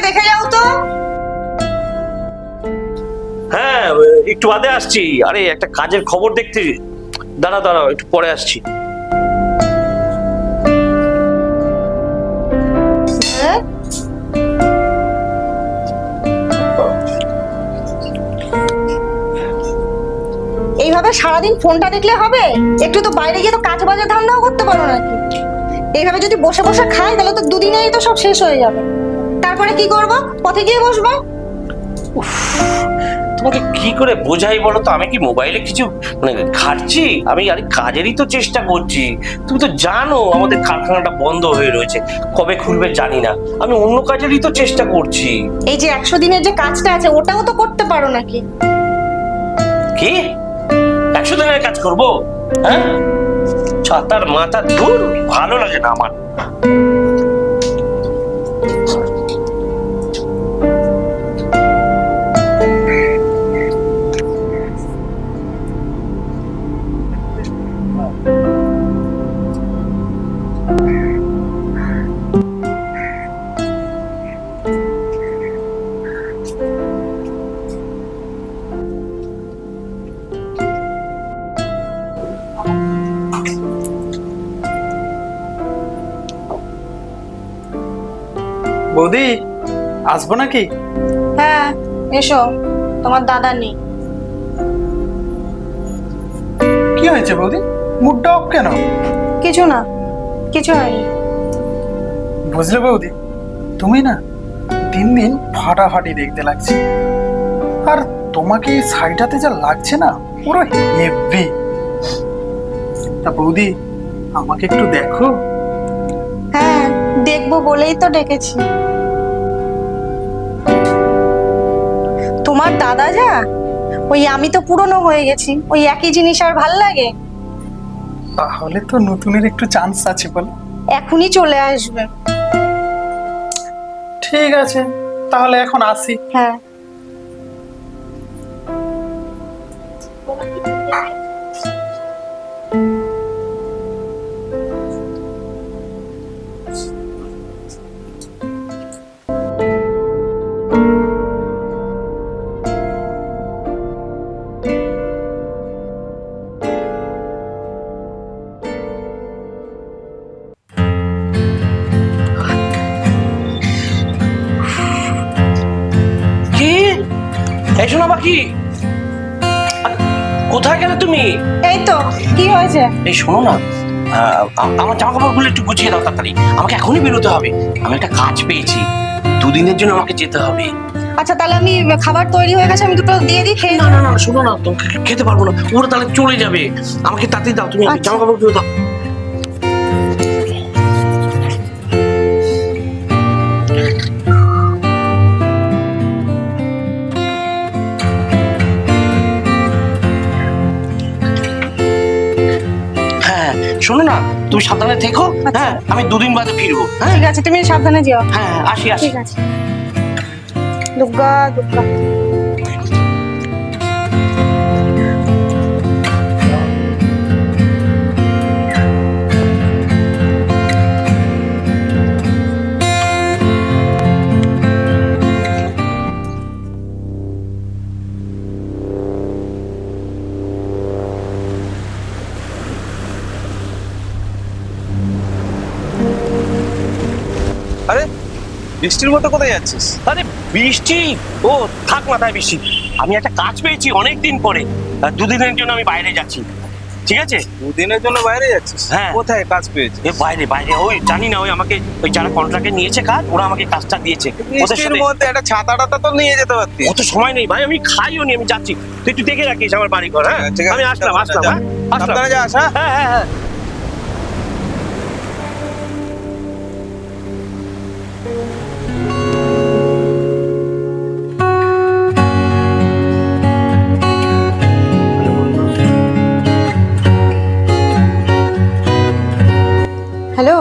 দেখে যাও তো। হ্যাঁ একটু বাদে আসছি। আরে একটা কাজের খবর দেখতে। দাঁড়া দাঁড়াও, একটু পরে আসছি। হ্যাঁ? এইভাবে সারাদিন ফোনটা দেখলে হবে? একটু তো বাইরে গিয়ে তো কাজ বাজার ধান্দাও করতে পারো নাকি? এইভাবে যদি বসে বসে খাই তাহলে তো দুদিনেই তো সব শেষ হয়ে যাবে। তারপরে কি করব? পথে গিয়ে বসবো। তোমাকে কি করে বোঝাই বলো তো? আমি কি মোবাইলে কিছু মানে ঘাটছি? আমি আরে কাজেরই তো চেষ্টা করছি। তুমি তো জানো আমাদের কারখানাটা বন্ধ হয়ে রয়েছে, কবে খুলবে জানি না। আমি অন্য কাজেরই তো চেষ্টা করছি। এই যে 100 দিনের যে কাজটা আছে ওটাও তো করতে পারো নাকি? কি 100 দিনের কাজ করব? হ্যাঁ, ছাতার মাথা দূর, ভালো লাগে না আমার। বৌদি, আসবো নাকি? হ্যাঁ এসো, তোমার দাদা নেই। কি হয়েছে বৌদি, মুডটা অফ কেন? কিছু না, কিছু হয়নি। বুঝলে বৌদি, তুমি না দিন দিন ফাটাফাটি দেখতে লাগছে। আর তোমাকে এই শাড়িটাতে যা লাগছে না, পুরো হেভি। তা বৌদি, আমাকে একটু দেখো। হ্যাঁ দেখবো বলেই তো ডেকেছি। তোমার দাদা যা, ওই আমি তো পুরনো হয়ে গেছি, ওই একই জিনিস আর ভাল লাগে? তাহলে তো নতুনের একটু চান্স আছে বল। এখনই চলে আসবে। ঠিক আছে, তাহলে এখন আসি। হ্যাঁ। কি এই শোনা বাকি, কোথায় গেলে তুমি? এই তো, কি হয়েছে? এই শোনো না, আমার জামা কাপড়গুলো একটু গুছিয়ে দাও তাড়াতাড়ি। আমাকে এখনই বেরোতে হবে, আমি একটা কাজ পেয়েছি, দুদিনের জন্য আমাকে যেতে হবে। আচ্ছা তাহলে আমি, খাবার তৈরি হয়ে গেছে, আমি দুটো দিয়ে দিই, খেয়ে না নাও। না না শোনো না, তোমাকে খেতে পারবো না, ওরা তাহলে চলে যাবে। আমাকে তাড়াতাড়ি দাও, তুমি আচ্ছা। জামা কাপড়গুলো দাও। হ্যাঁ শোনো না, তুমি সাবধানে থেকো। আচ্ছা। হ্যাঁ আমি দুদিন বাদে ফিরবো। হ্যাঁ ঠিক আছে, তুমি সাবধানে যেও। হ্যাঁ আসি আসি। ঠিক আছে। দুর্গা দুর্গা। আরে বৃষ্টির মতো কোথায় যাচ্ছিস? আরে বৃষ্টি, ও থাক মাথায় বৃষ্টি। আমি একটা কাজ পেয়েছি অনেক দিন পরে, দুদিনের জন্য আমি বাইরে যাচ্ছি, ঠিক আছে? দুদিনের জন্য বাইরে যাচ্ছিস? হ্যাঁ। কোথায় কাজ পেয়েছিস? এ বাইরে বাইরে, ওই জানি না, ওই আমাকে ওই যারা কন্ট্রাক্টে নিয়েছে কাজ, ওরা আমাকে কাজটা দিয়েছে। ওদের বৃষ্টির সাথে মধ্যে একটা ছাতা টাতা তো নিয়ে যেতে পারতিস। অত সময় নেই ভাই, আমি খাইও নি, আমি যাচ্ছি। তুই একটু দেখে রাখিস আমার বাড়ি ঘর। হ্যাঁ ঠিক আছে, আমি আসলাম আসলাম। যা। হ্যাঁ আসলাম। সাবধানে যাস, হ্যাঁ? হ্যাঁ হ্যাঁ হ্যাঁ। হ্যালো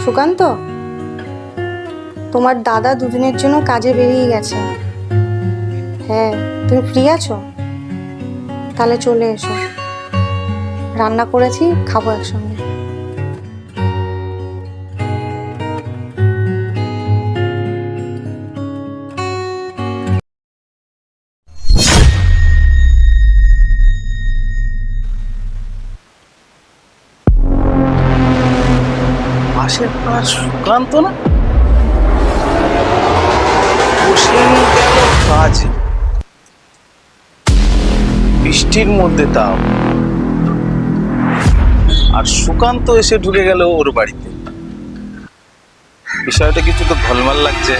সুকান্ত, তোমার দাদা দুদিনের জন্য কাজে বেরিয়ে গেছে। হ্যাঁ তুমি ফ্রি আছো? তাহলে চলে এসো, রান্না করেছি, খাবো একসঙ্গে। আর সুকান্ত না, প্রসেন গেল কাজে, বৃষ্টির মধ্যে তাও, আর সুকান্ত এসে ঢুকে গেল ওর বাড়িতে। বিষয়টা কিছু তো ঘলমাল লাগছে।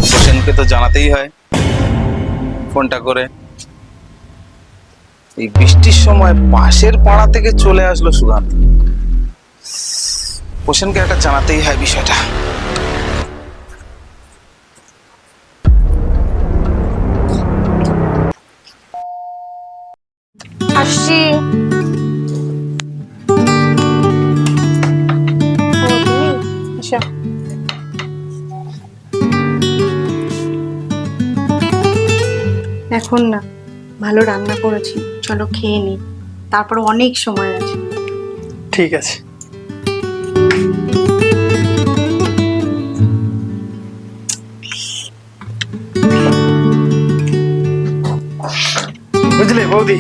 প্রসেনকে তো জানাতেই হয় ফোনটা করে। এই বৃষ্টির সময় পাশের পাড়া থেকে চলে আসলো সুকান্ত। প্রসেনকে একটা জানাতেই হয় বিষয়টা। আসছি। ও, তুমি? এসো। এখন না, ভালো রান্না করেছি, চলো খেয়ে নি, তারপর অনেক সময় আছে। ঠিক আছে। বুঝলে বৌদি,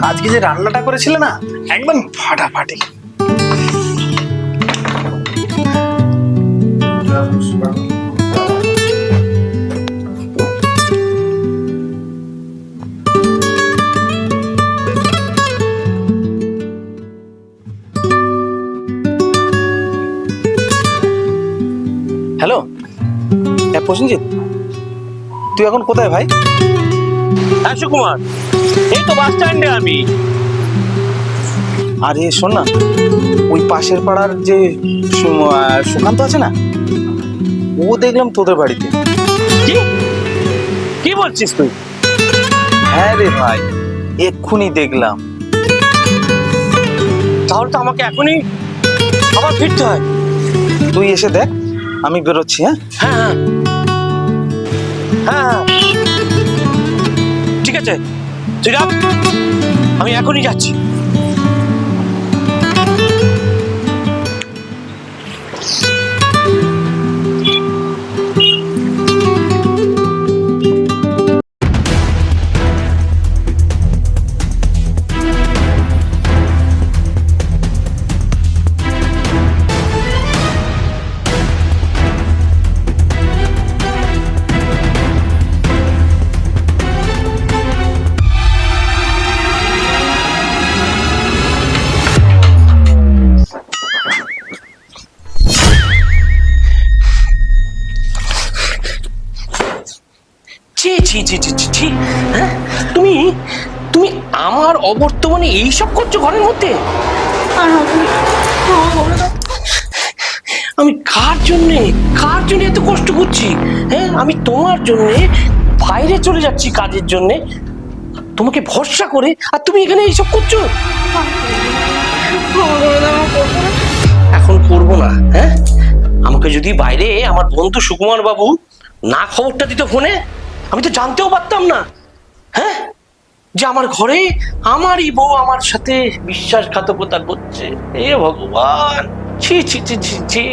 আজকে যে রান্নাটা করেছিলে না, একদম ফাটাফাটি। হ্যালো, হ্যাঁ প্রসেনজিৎ, তুই এখন কোথায় ভাই? হ্যাঁ সুকুমার, এই তো বাস স্ট্যান্ডে আমি। আরে শোন না, ওই পাশের পাড়ার যে সুকান্ত আছে না, ও দেখলাম তোদের বাড়িতে। কি কি বলছিস তুই? হ্যাঁ রে ভাই, এক্ষুনি দেখলাম। তাহলে তো আমাকে এখনই আবার ফিরতে হয়। তুই এসে দেখ, আমি বেরোচ্ছি। হ্যাঁ হ্যাঁ হ্যাঁ হ্যাঁ, ঠিক আছে, তুই রাখ, আমি এখনই যাচ্ছি। ছি ছি ছি ছি ছি ছি, হ্যাঁ তুমি তুমি আমার অবর্তমানে এইসব করছো ঘরের মধ্যে? আমি কার জন্যে এত কষ্ট করছি? হ্যাঁ, আমি তোমার জন্যে বাইরে চলে যাচ্ছি কাজের জন্যে, তোমাকে ভরসা করে, আর তুমি এখানে এইসব করছো। এখন করবো না। হ্যাঁ, আমাকে যদি বাইরে আমার বন্ধু সুকুমার বাবু না খবরটা দিত ফোনে, আমি তো জানতেও পারতাম না। হ্যাঁ, যে আমার ঘরে আমারই বউ আমার সাথে বিশ্বাসঘাতকতা করছে। এ ভগবান, ছি ছি ছি ছি ছি।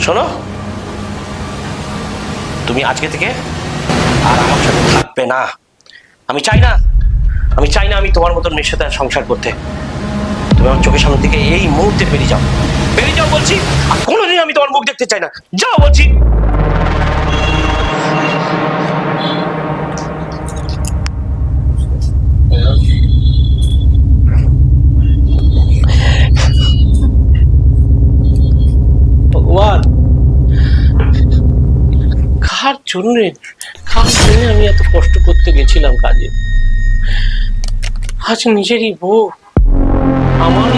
শোনো, তুমি আজকে থেকে আর আমার সাথে থাকবে না। আমি চাই না আমি তোমার মতন মেয়ের সাথে সংসার করতে। তুমি আমার চোখের সামনে থেকে এই মুহূর্তে বেরিয়ে যাও বলছি। আর কোনোদিন আমি তোমার মুখ দেখতে চাই না। যাও বলছি। ভগবান, কার জন্য আমি এত কষ্ট করতে গেছিলাম কাজে? আজ নিজেরই বউ আমার